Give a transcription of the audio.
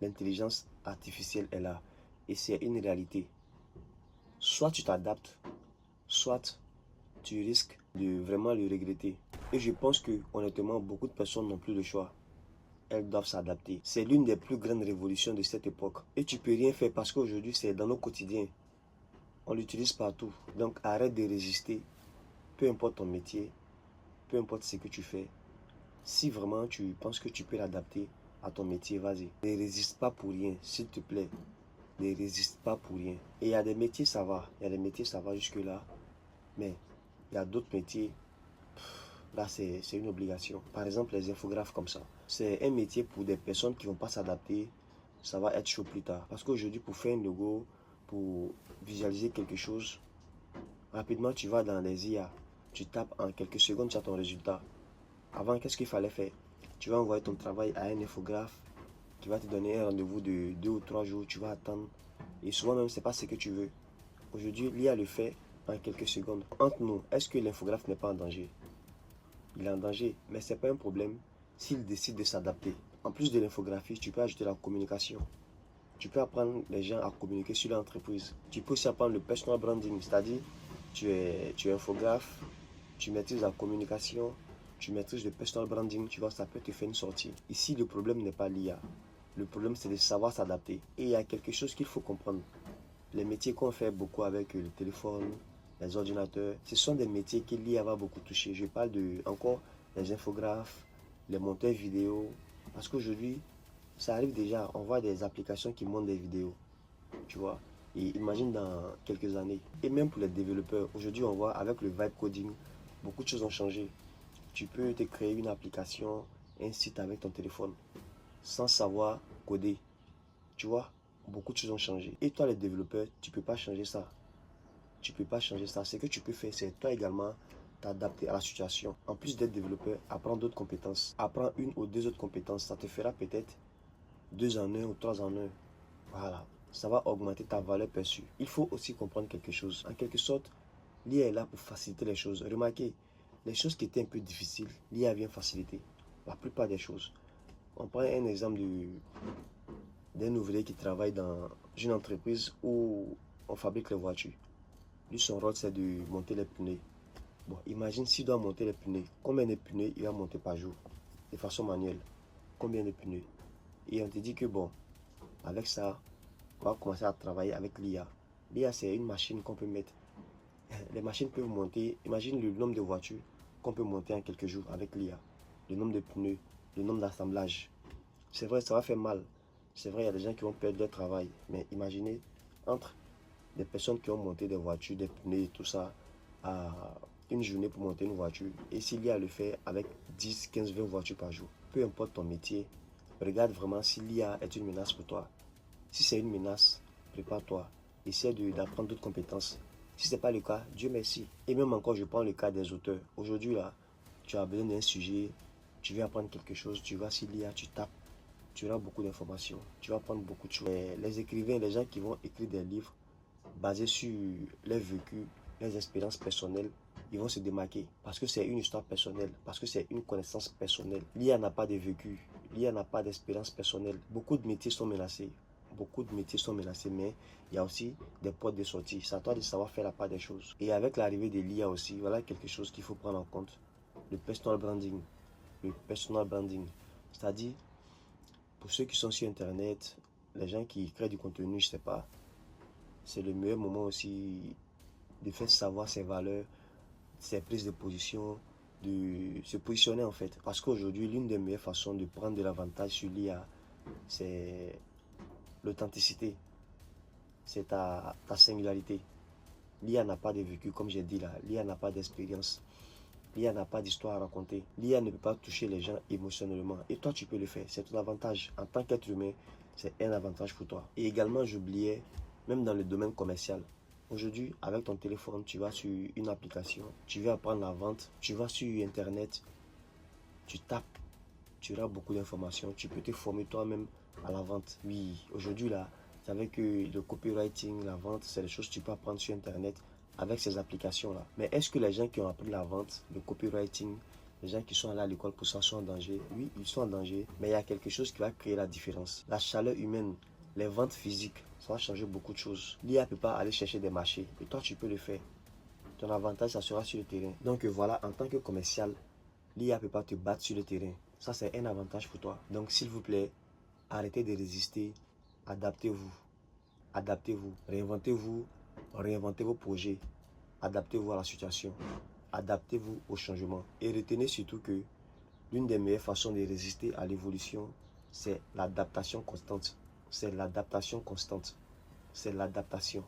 L'intelligence artificielle est là et c'est une réalité. Soit tu t'adaptes, soit tu risques de vraiment le regretter. Et je pense que honnêtement, beaucoup de personnes n'ont plus le choix. Elles doivent s'adapter. C'est l'une des plus grandes révolutions de cette époque. Et tu peux rien faire parce qu'aujourd'hui, c'est dans nos quotidiens. On l'utilise partout. Donc arrête de résister. Peu importe ton métier, peu importe ce que tu fais. Si vraiment tu penses que tu peux l'adapter à ton métier, vas-y. Ne résiste pas pour rien, s'il te plaît. Ne résiste pas pour rien. Et il y a des métiers, ça va. Il y a des métiers, ça va jusque-là. Mais il y a d'autres métiers, là, c'est une obligation. Par exemple, les infographes comme ça. C'est un métier pour des personnes qui ne vont pas s'adapter. Ça va être chaud plus tard. Parce qu'aujourd'hui, pour faire un logo, pour visualiser quelque chose, rapidement, tu vas dans les IA. Tu tapes en quelques secondes, tu as ton résultat. Avant, qu'est-ce qu'il fallait faire? Tu vas envoyer ton travail à un infographe qui va te donner un rendez-vous de 2 ou 3 jours. Tu vas attendre. Et souvent même, c'est pas ce que tu veux. Aujourd'hui, l'IA le fait en quelques secondes. Entre nous, est-ce que l'infographe n'est pas en danger? Il est en danger, mais ce n'est pas un problème s'il décide de s'adapter. En plus de l'infographie, tu peux ajouter la communication. Tu peux apprendre les gens à communiquer sur l'entreprise. Tu peux aussi apprendre le personal branding, c'est-à-dire tu es infographe, tu maîtrises la communication, tu maîtrises le personal branding, tu vois, ça peut te faire une sortie. Ici, le problème n'est pas l'IA. Le problème, c'est de savoir s'adapter. Et il y a quelque chose qu'il faut comprendre. Les métiers qu'on fait beaucoup avec le téléphone, les ordinateurs, ce sont des métiers que l'IA va beaucoup toucher. Je parle de encore les infographes, les monteurs vidéo. Parce qu'aujourd'hui, ça arrive déjà, on voit des applications qui montent des vidéos. Tu vois. Et imagine dans quelques années. Et même pour les développeurs, aujourd'hui on voit avec le vibe coding, beaucoup de choses ont changé. Tu peux te créer une application, un site avec ton téléphone, sans savoir coder. Tu vois, beaucoup de choses ont changé. Et toi, les développeurs, tu ne peux pas changer ça. Tu ne peux pas changer ça. Ce que tu peux faire, c'est toi également t'adapter à la situation. En plus d'être développeur, apprends d'autres compétences. Apprends une ou deux autres compétences. Ça te fera peut-être 2 en 1 ou 3 en 1. Voilà. Ça va augmenter ta valeur perçue. Il faut aussi comprendre quelque chose. En quelque sorte, l'IA est là pour faciliter les choses. Remarquez, les choses qui étaient un peu difficiles, l'IA vient faciliter. La plupart des choses. On prend un exemple d'un ouvrier qui travaille dans une entreprise où on fabrique les voitures. Lui, son rôle, c'est de monter les pneus. Bon, imagine s'il doit monter les pneus. Combien de pneus il va monter par jour? De façon manuelle. Combien de pneus? Et on te dit que bon, avec ça, on va commencer à travailler avec l'IA. L'IA, c'est une machine qu'on peut mettre. Les machines peuvent monter. Imagine le nombre de voitures qu'on peut monter en quelques jours avec l'IA. Le nombre de pneus, le nombre d'assemblages. C'est vrai, ça va faire mal. C'est vrai, il y a des gens qui vont perdre leur travail. Mais imaginez, entre des personnes qui ont monté des voitures, des pneus et tout ça, à une journée pour monter une voiture. Et s'il y a le fait avec 10, 15, 20 voitures par jour, peu importe ton métier, regarde vraiment si l'IA est une menace pour toi. Si c'est une menace, prépare-toi. Essaie d'apprendre d'autres compétences. Si ce n'est pas le cas, Dieu merci. Et même encore, je prends le cas des auteurs. Aujourd'hui, là, tu as besoin d'un sujet, tu veux apprendre quelque chose, tu vas sur l'IA, tu tapes, tu auras beaucoup d'informations, tu vas apprendre beaucoup de choses. Les écrivains, les gens qui vont écrire des livres basés sur les vécus, les expériences personnelles, ils vont se démarquer parce que c'est une histoire personnelle, parce que c'est une connaissance personnelle. L'IA n'a pas de vécu, l'IA n'a pas d'expérience personnelle. Beaucoup de métiers sont menacés. Beaucoup de métiers sont menacés, mais il y a aussi des portes de sortie. C'est à toi de savoir faire la part des choses. Et avec l'arrivée de l'IA aussi, voilà quelque chose qu'il faut prendre en compte. Le personal branding. Le personal branding. C'est-à-dire, pour ceux qui sont sur Internet, les gens qui créent du contenu, je ne sais pas, c'est le meilleur moment aussi de faire savoir ses valeurs, ses prises de position, de se positionner en fait. Parce qu'aujourd'hui, l'une des meilleures façons de prendre de l'avantage sur l'IA, c'est l'authenticité, c'est ta singularité. L'IA n'a pas de vécu, comme j'ai dit là. L'IA n'a pas d'expérience. L'IA n'a pas d'histoire à raconter. L'IA ne peut pas toucher les gens émotionnellement. Et toi, tu peux le faire. C'est ton avantage. En tant qu'être humain, c'est un avantage pour toi. Et également, j'oubliais, même dans le domaine commercial. Aujourd'hui, avec ton téléphone, tu vas sur une application, tu veux apprendre la vente, tu vas sur Internet, tu tapes, tu auras beaucoup d'informations, tu peux te former toi-même à la vente. Oui, aujourd'hui là, c'est avec le copywriting, la vente, c'est des choses que tu peux apprendre sur Internet avec ces applications-là. Mais est-ce que les gens qui ont appris la vente, le copywriting, les gens qui sont allés à l'école pour ça sont en danger. Oui, ils sont en danger, mais il y a quelque chose qui va créer la différence. La chaleur humaine, les ventes physiques, ça va changer beaucoup de choses. L'IA ne peut pas aller chercher des marchés, et toi tu peux le faire. Ton avantage, ça sera sur le terrain. Donc voilà, en tant que commercial, l'IA ne peut pas te battre sur le terrain. Ça, c'est un avantage pour toi. Donc s'il vous plaît, arrêtez de résister, adaptez-vous. Adaptez-vous, réinventez-vous, réinventez vos projets, adaptez-vous à la situation, adaptez-vous au changement. Et retenez surtout que l'une des meilleures façons de résister à l'évolution, c'est l'adaptation constante. C'est l'adaptation constante. C'est l'adaptation.